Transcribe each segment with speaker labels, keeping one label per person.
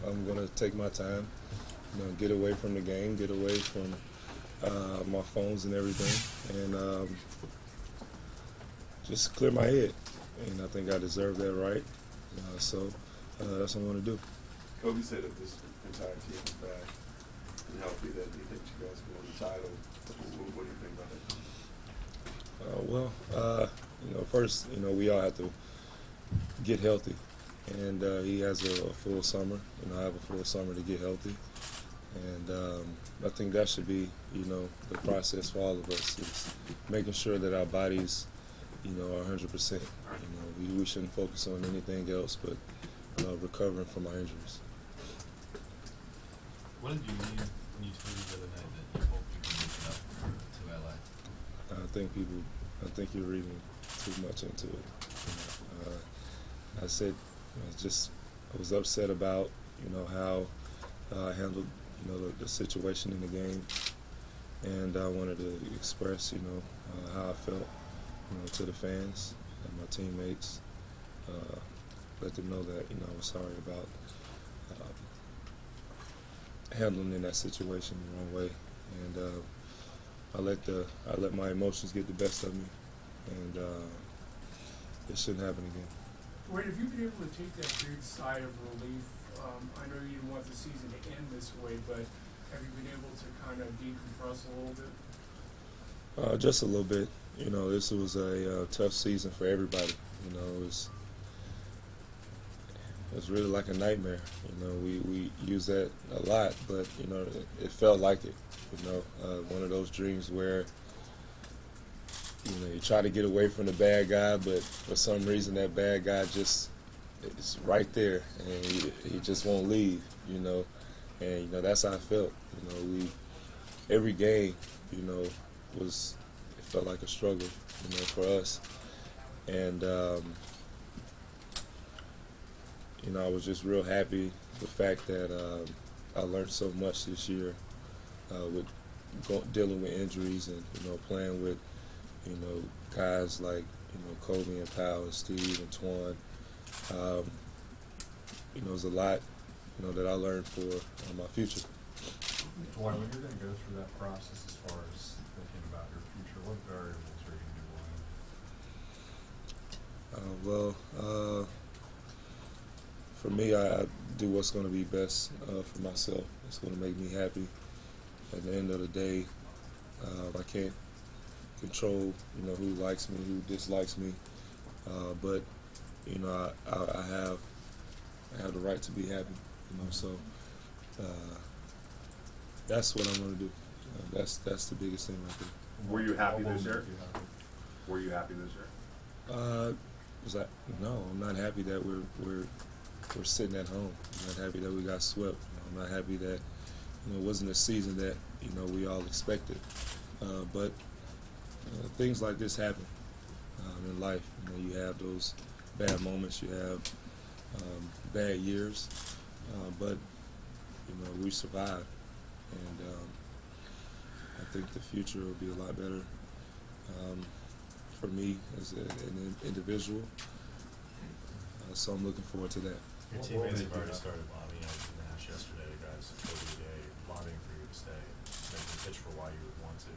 Speaker 1: I'm going to take my time, get away from the game, get away from my phones and everything, and just clear my head. And I think I deserve that right. So that's what I'm going to do.
Speaker 2: Kobe said if this entire team is back and healthy, that he thinks you guys can win the title. What do you think about it?
Speaker 1: First, we all have to get healthy. And he has a full summer. I have a full summer to get healthy. And I think that should be, the process for all of us, is making sure that our bodies, are 100%. We shouldn't focus on anything else but recovering from our injuries.
Speaker 3: What did you mean when you told me the other night that you hope you can make it up to LA?
Speaker 1: I think you're reading too much into it. I said I was upset about how I handled the situation in the game, and I wanted to express how I felt to the fans and my teammates, let them know that I was sorry about handling in that situation the wrong way, and I let my emotions get the best of me, and it shouldn't happen again.
Speaker 4: Dwight, have you been able to take that big sigh of relief? I know you didn't want the season to end this way, but have you been able to kind of decompress a little bit?
Speaker 1: Just a little bit. This was a tough season for everybody. It was really like a nightmare. We use that a lot, but it felt like it. One of those dreams where you try to get away from the bad guy, but for some reason that bad guy just is right there, and he just won't leave. And that's how I felt. Every game, it felt like a struggle, for us, and I was just real happy the fact that I learned so much this year with dealing with injuries and playing with guys like Kobe and Powell and Steve and Twan. There's a lot that I learned for my future.
Speaker 5: Dwight, when you're going to go through that process as far as thinking about your future, what variables are you going to be weighing?
Speaker 1: For me, I do what's going to be best for myself. It's going to make me happy. At the end of the day, I can't control, who likes me, who dislikes me, but I have the right to be happy. So that's what I'm going to do. That's the biggest thing right there.
Speaker 6: Were you happy this year? Were you happy this year?
Speaker 1: No, I'm not happy that we're sitting at home. I'm not happy that we got swept. I'm not happy that it wasn't a season that we all expected. But things like this happen in life. You have those bad moments. You have bad years, but we survived, and I think the future will be a lot better for me as an individual. So I'm looking forward to that.
Speaker 3: Your teammates have already started lobbying out to Nash yesterday, guys, over the day, lobbying for you to stay, making a pitch for why you would want to.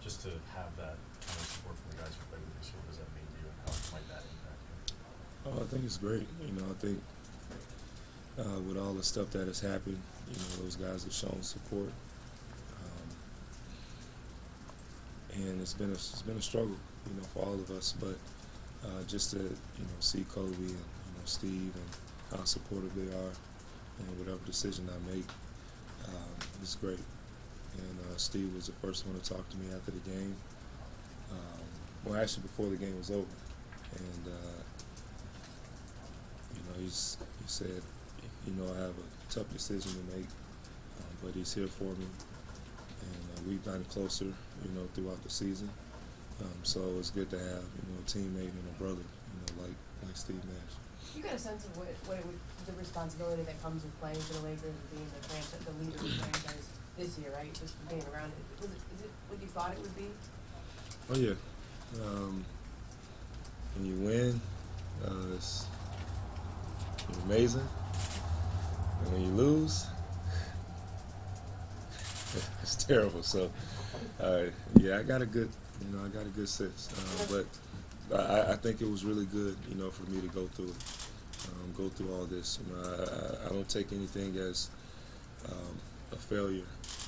Speaker 3: Just to have that kind of support from the guys who played with you, so what does that mean to you, and how might that impact you?
Speaker 1: I think it's great. I think with all the stuff that has happened, those guys have shown support, and it's been a struggle, for all of us. But just to see Kobe and Steve and how supportive they are, and whatever decision I make, it's great. And Steve was the first one to talk to me after the game. Well, actually, before the game was over, and he said, I have a tough decision to make, but he's here for me, and we've gotten closer, throughout the season. So it's good to have, a teammate and a brother, like Steve Nash.
Speaker 7: You got a sense of what it would, the responsibility that comes with playing for the Lakers and being the leader of the franchise this year, right? Just from being around it. Is it what you thought it would be?
Speaker 1: Oh yeah. When you win, it's amazing. when you lose, it's terrible. So, yeah, I got a good sense. But I think it was really good, for me to go through it, go through all this. I don't take anything as a failure.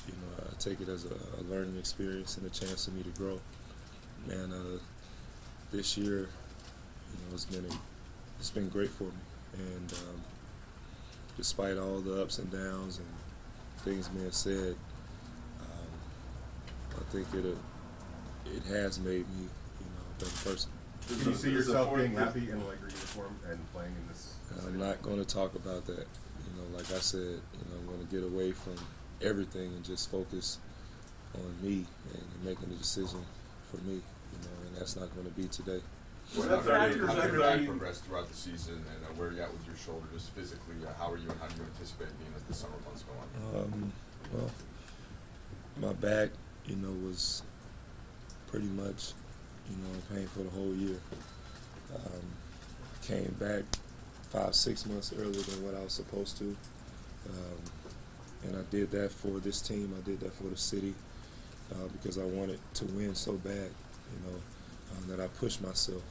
Speaker 1: I take it as a learning experience and a chance for me to grow. And this year, it's been great for me. And despite all the ups and downs and things being said, I think it has made me, a better person.
Speaker 6: Can you see yourself being happy in a Laker uniform and playing in this?
Speaker 1: I'm not going to talk about that. Like I said, I'm going to get away from everything and just focus on me and making the decision for me, and that's not going to be today.
Speaker 8: How did your back progress throughout the season, and where are you at with your shoulder, just physically? How are you, and how do you anticipate being as the summer months go on?
Speaker 1: Well, my back, was pretty much, in pain for the whole year. Came back 5-6 months earlier than what I was supposed to, and I did that for this team. I did that for the city because I wanted to win so bad, that I pushed myself.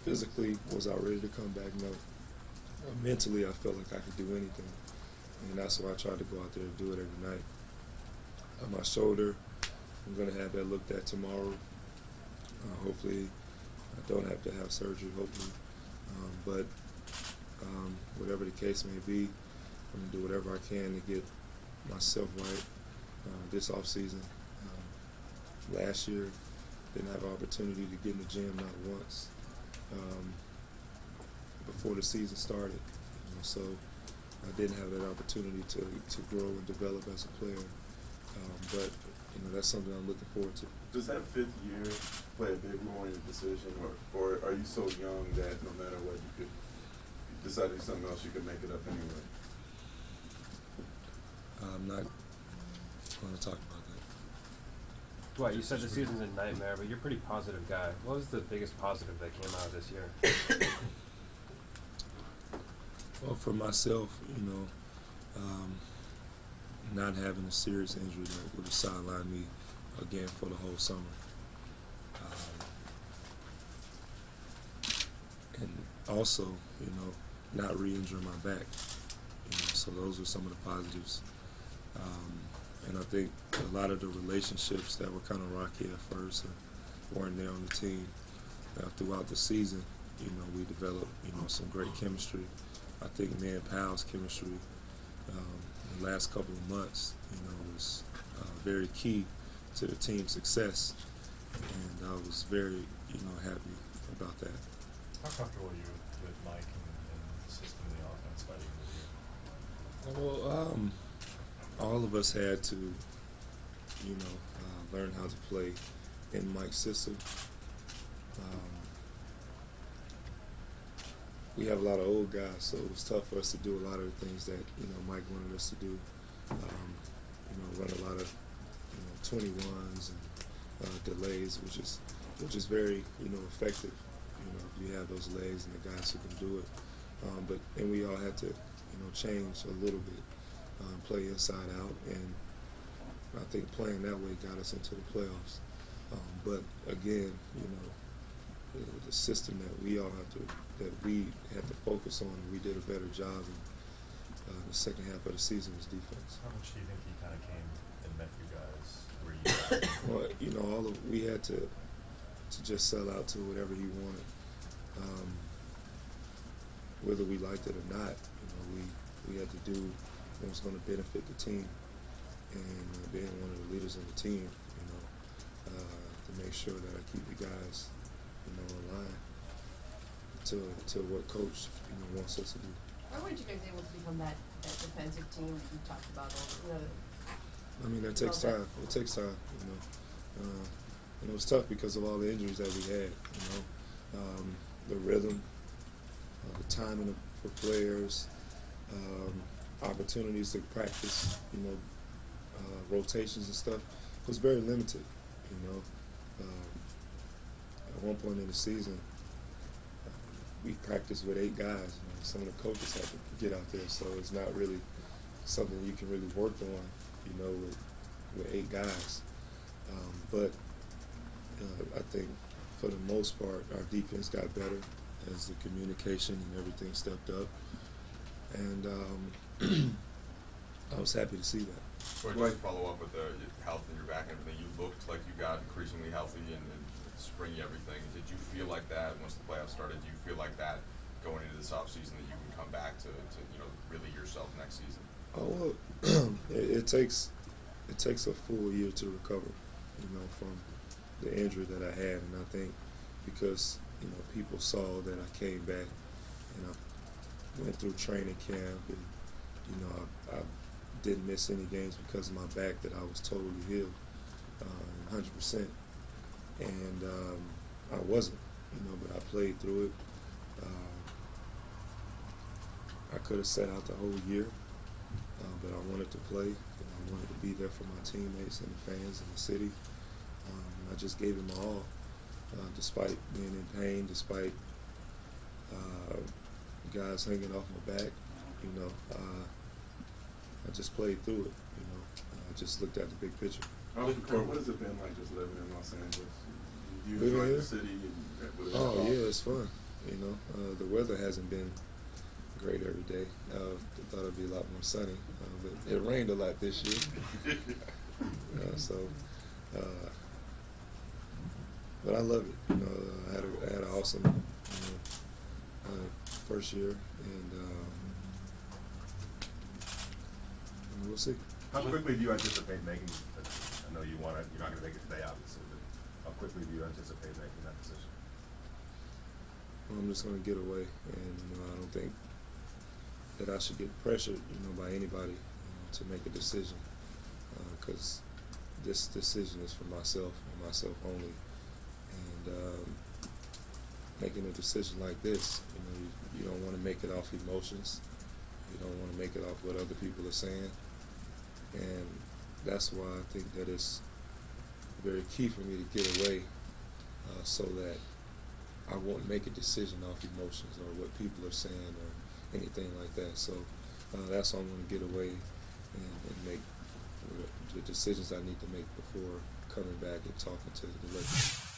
Speaker 1: Physically, was I ready to come back? No. Mentally, I felt like I could do anything, and that's why I tried to go out there and do it every night. On my shoulder, I'm going to have that looked at tomorrow. Hopefully, I don't have to have surgery, hopefully. But whatever the case may be, I'm going to do whatever I can to get myself right this offseason. Last year, didn't have an opportunity to get in the gym not once before the season started. So I didn't have that opportunity to grow and develop as a player. But that's something I'm looking forward to.
Speaker 2: Does that 5th year play a big role in your decision, or are you so young that no matter what, you could decide to do something else, you could make it up anyway?
Speaker 1: I'm not going to talk about that.
Speaker 9: Dwight, you said the season's a nightmare, but you're a pretty positive guy. What was the biggest positive that came out of this year?
Speaker 1: Well, for myself, not having a serious injury that would have sidelined me again for the whole summer. And also, not re-injuring my back. So those are some of the positives. And I think a lot of the relationships that were kind of rocky at first weren't there on the team. Throughout the season, we developed, some great chemistry. I think me and Powell's chemistry the last couple of months, was very key to the team's success, and I was very, happy about that.
Speaker 3: How comfortable are you with Mike and the system of the offense by the end of the year?
Speaker 1: Well, all of us had to, learn how to play in Mike's system. We have a lot of old guys, so it was tough for us to do a lot of the things that Mike wanted us to do. Run a lot of 21s and delays, which is very effective. If you have those legs and the guys who can do it. But then we all had to change a little bit, play inside out, and I think playing that way got us into the playoffs. But again, the system that we had to focus on, and we did a better job in the second half of the season was defense.
Speaker 3: How much do you think he kind of came and met you guys where you guys?
Speaker 1: Well, we had to just sell out to whatever he wanted, whether we liked it or not. We had to do what was going to benefit the team, and being one of the leaders of the team, to make sure that I keep the guys, in line to what coach wants us to do.
Speaker 7: Why weren't you guys able to become that defensive team that you talked about?
Speaker 1: I mean, that takes time. It takes time, it was tough because of all the injuries that we had, the rhythm, the timing for players, opportunities to practice, rotations and stuff was very limited, At one point in the season, we practice with 8 guys. You know, some of the coaches have to get out there, so it's not really something you can really work on, you know, with 8 guys. But I think for the most part, our defense got better as the communication and everything stepped up, and I was happy to see that.
Speaker 8: Or just follow up with the health in your back and everything. You looked like you got increasingly healthy and springy everything. Did you feel like that once the playoffs started? Do you feel like that going into this offseason that you can come back to you know, really yourself next season?
Speaker 1: Oh, well, it takes a full year to recover, you know, from the injury that I had, and I think because, you know, people saw that I came back and I went through training camp, and, you know, I didn't miss any games because of my back, that I was totally healed, 100%, and I wasn't, you know, but I played through it. I could have sat out the whole year, but I wanted to play, and I wanted to be there for my teammates and the fans and the city, and I just gave it my all, despite being in pain, despite guys hanging off my back, you know. I just played through it, you know. I just looked at the big picture.
Speaker 2: Off the court, what has it been like just living in Los Angeles? You
Speaker 1: Living
Speaker 2: enjoy
Speaker 1: here?
Speaker 2: the city?
Speaker 1: Oh yeah, it's fun. You know, the weather hasn't been great every day. I thought it'd be a lot more sunny, but it rained a lot this year. But I love it. You know, I had an awesome, you know, first year, and we'll see.
Speaker 6: How quickly do you anticipate making? I know you're not going to make it today, obviously, but how quickly do you anticipate making that decision?
Speaker 1: Well, I'm just going to get away, and you know, I don't think that I should get pressured, you know, by anybody, you know, to make a decision, because this decision is for myself and myself only. And making a decision like this, you know, you don't want to make it off emotions. You don't want to make it off what other people are saying. And that's why I think that it's very key for me to get away, so that I won't make a decision off emotions or what people are saying or anything like that. So that's why I'm going to get away and make the decisions I need to make before coming back and talking to the Lakers.